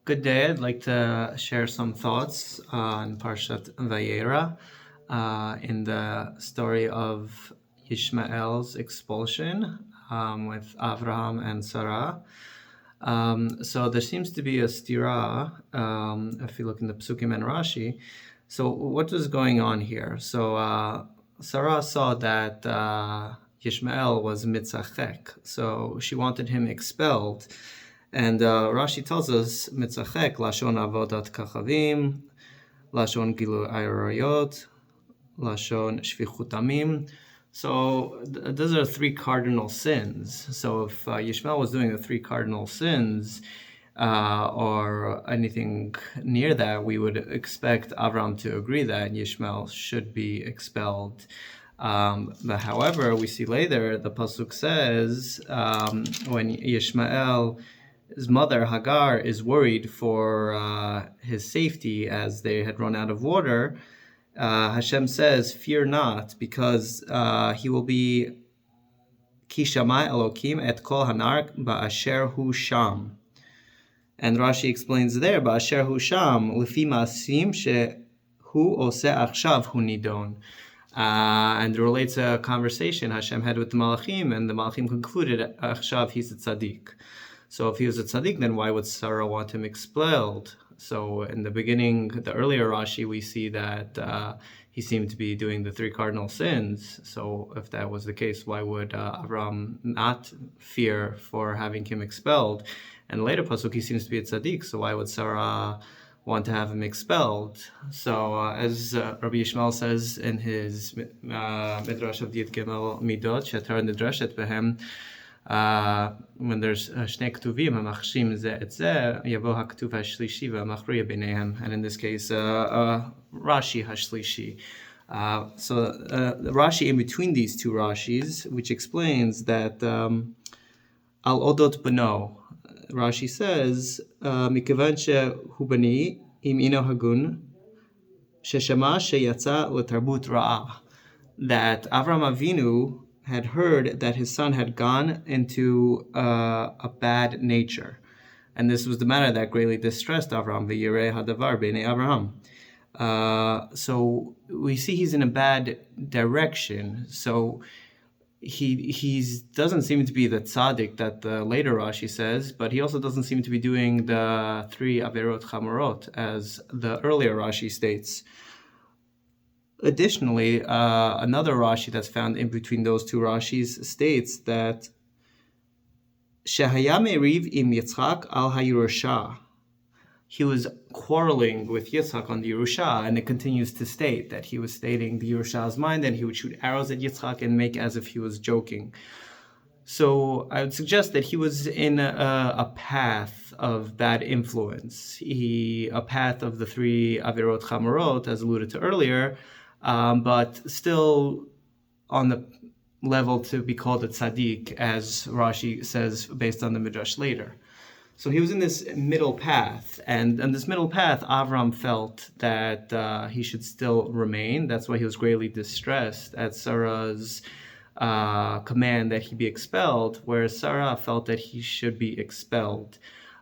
Good day. I'd like to share some thoughts on Parashat Vayera in the story of Ishmael's expulsion with Avraham and Sarah. So there seems to be a stira if you look in the Psukim and Rashi. So what is going on here? So Sarah saw that Ishmael was mitzachek, so she wanted him expelled. And Rashi tells us, mitzachek, lashon avodat kachavim, lashon gilu arayot, lashon shvichut damim. So those are three cardinal sins. So if Yishmael was doing the three cardinal sins, or anything near that, we would expect Avram to agree that Yishmael should be expelled. But however, we see later, the Pasuk says, when Ishmael's mother, Hagar, is worried for his safety as they had run out of water, Hashem says, fear not, because he will be Ki Shamai Elokim et kol hanar ba'asher hu sham. And Rashi explains there, ba'asher hu sham, lefi ma'asim shehu oseh achshav hu nidon. And it relates a conversation Hashem had with the Malachim, and the Malachim concluded, achshav, he's a tzaddik. So if he was a tzaddik, then why would Sarah want him expelled? So in the beginning, the earlier Rashi, we see that he seemed to be doing the three cardinal sins. So if that was the case, why would Avram not fear for having him expelled? And later pasuk, he seems to be a tzaddik, so why would Sarah want to have him expelled? So as Rabbi Yishmael says in his Midrash of Yid Gimel Midot, Shetar Nidreshet Behem, when there's shnei ktuvim hamachshim ze et ze, yavo haktuv hashlishi v'machriya b'neihem, and in this case Rashi hashlishi. So the Rashi in between these two Rashis, which explains that al odot beno, Rashi says mikevan shehu bani im ino hagun sheshama sheyatza letarbut ra'ah, that Avram Avinu had heard that his son had gone into a bad nature. And this was the matter that greatly distressed Avram, Vayera hadavar b'nei Avraham. So we see he's in a bad direction. So he doesn't seem to be the tzaddik that the later Rashi says, but he also doesn't seem to be doing the three averot chamorot, as the earlier Rashi states. Additionally, another Rashi that's found in between those two Rashis states that Shehaya meriv im Yitzchak al hayirusha. He was quarreling with Yitzchak on the Yerusha, and it continues to state that he was stating the Yerusha's mind, and he would shoot arrows at Yitzchak and make as if he was joking. So I would suggest that he was in a path of bad influence, a path of the three averot chamorot, as alluded to earlier, but still on the level to be called a tzaddik, as Rashi says based on the Midrash later. So he was in this middle path, and on this middle path, Avram felt that he should still remain. That's why he was greatly distressed at Sarah's command that he be expelled, whereas Sarah felt that he should be expelled.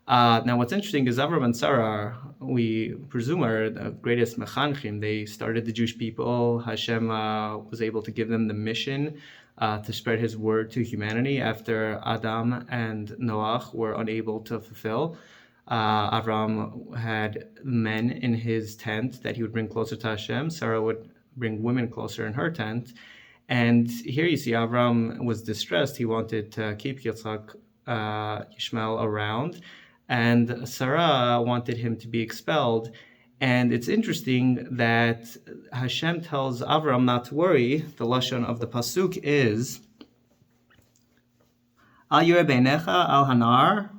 Now, what's interesting is Avram and Sarah, we presume, are the greatest mechanchim. They started the Jewish people. Hashem was able to give them the mission to spread his word to humanity after Adam and Noach were unable to fulfill. Avram had men in his tent that he would bring closer to Hashem. Sarah would bring women closer in her tent. And here you see Avram was distressed. He wanted to keep Yitzchak, Ishmael around, and Sarah wanted him to be expelled. And it's interesting that Hashem tells Avram not to worry. The lashon of the pasuk is Al yireh beinecha al hanar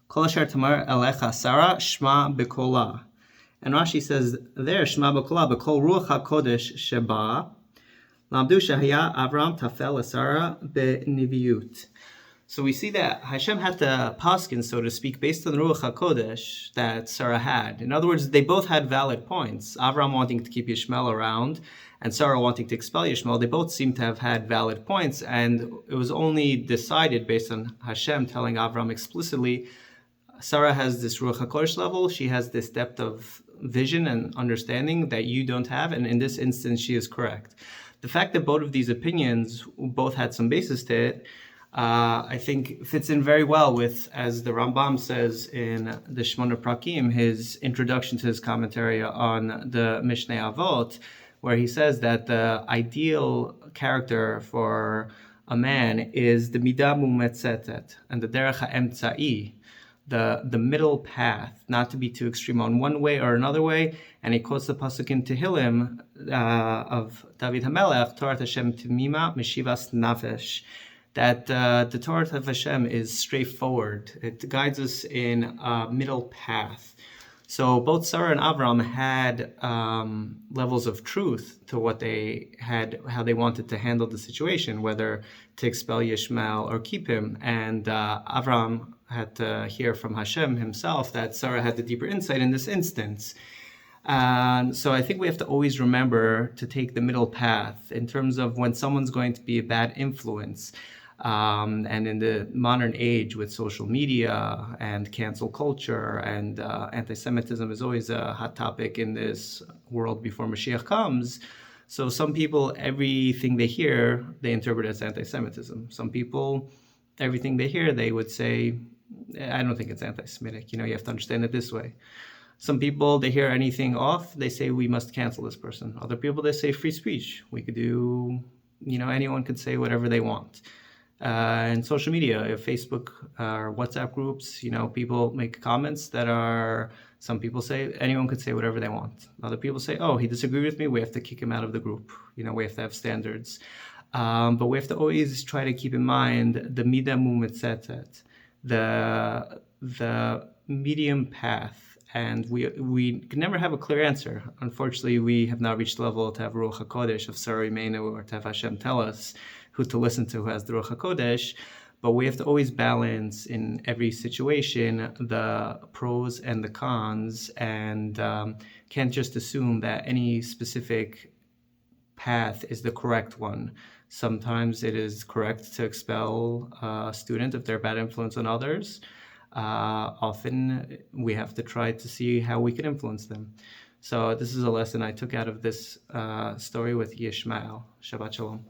kol asher tamar elecha Sarah shma b'kola. And Rashi says there, shma b'kola b'kol ruach hakodesh sheba lamdu shehaya Avram tafel Sarah b'niviyut. So we see that Hashem had to paskin, so to speak, based on the Ruach HaKodesh that Sarah had. In other words, they both had valid points. Avram wanting to keep Yishmael around and Sarah wanting to expel Yishmael, they both seem to have had valid points, and it was only decided based on Hashem telling Avram explicitly, Sarah has this Ruach HaKodesh level. She has this depth of vision and understanding that you don't have, and in this instance, she is correct. The fact that both of these opinions both had some basis to it, I think fits in very well with, as the Rambam says in the Shmona Prakim, his introduction to his commentary on the Mishnei Avot, where he says that the ideal character for a man is the midah mumetzetet and the derech ha'emtza'i, the middle path, not to be too extreme on one way or another way. And he quotes the pasuk in Tehillim of David HaMelech, Torah Hashem Timima Meshivas Nafesh, that the Torah of Hashem is straightforward. It guides us in a middle path. So both Sarah and Avram had levels of truth to what they had, how they wanted to handle the situation, whether to expel Yishmael or keep him. And Avram had to hear from Hashem himself that Sarah had the deeper insight in this instance. So I think we have to always remember to take the middle path in terms of when someone's going to be a bad influence. And in the modern age with social media and cancel culture and anti-Semitism is always a hot topic in this world before Mashiach comes. So some people, everything they hear, they interpret as anti-Semitism. Some people, everything they hear, they would say, I don't think it's anti-Semitic. You have to understand it this way. Some people, they hear anything off, they say we must cancel this person. Other people, they say free speech. We could do, anyone could say whatever they want. And social media, Facebook or WhatsApp groups, people make comments that are, some people say anyone could say whatever they want. Other people say, oh, he disagreed with me, we have to kick him out of the group. We have to have standards. But we have to always try to keep in mind the midah mumetzetet, the medium path. And we can never have a clear answer. Unfortunately, we have not reached the level to have Ruach HaKodesh of Sarah Imenu, or to have Hashem tell us who to listen to who has the Ruach HaKodesh. But we have to always balance in every situation the pros and the cons, and can't just assume that any specific path is the correct one. Sometimes it is correct to expel a student if they're a bad influence on others. Often we have to try to see how we can influence them. So this is a lesson I took out of this story with Yishmael. Shabbat Shalom.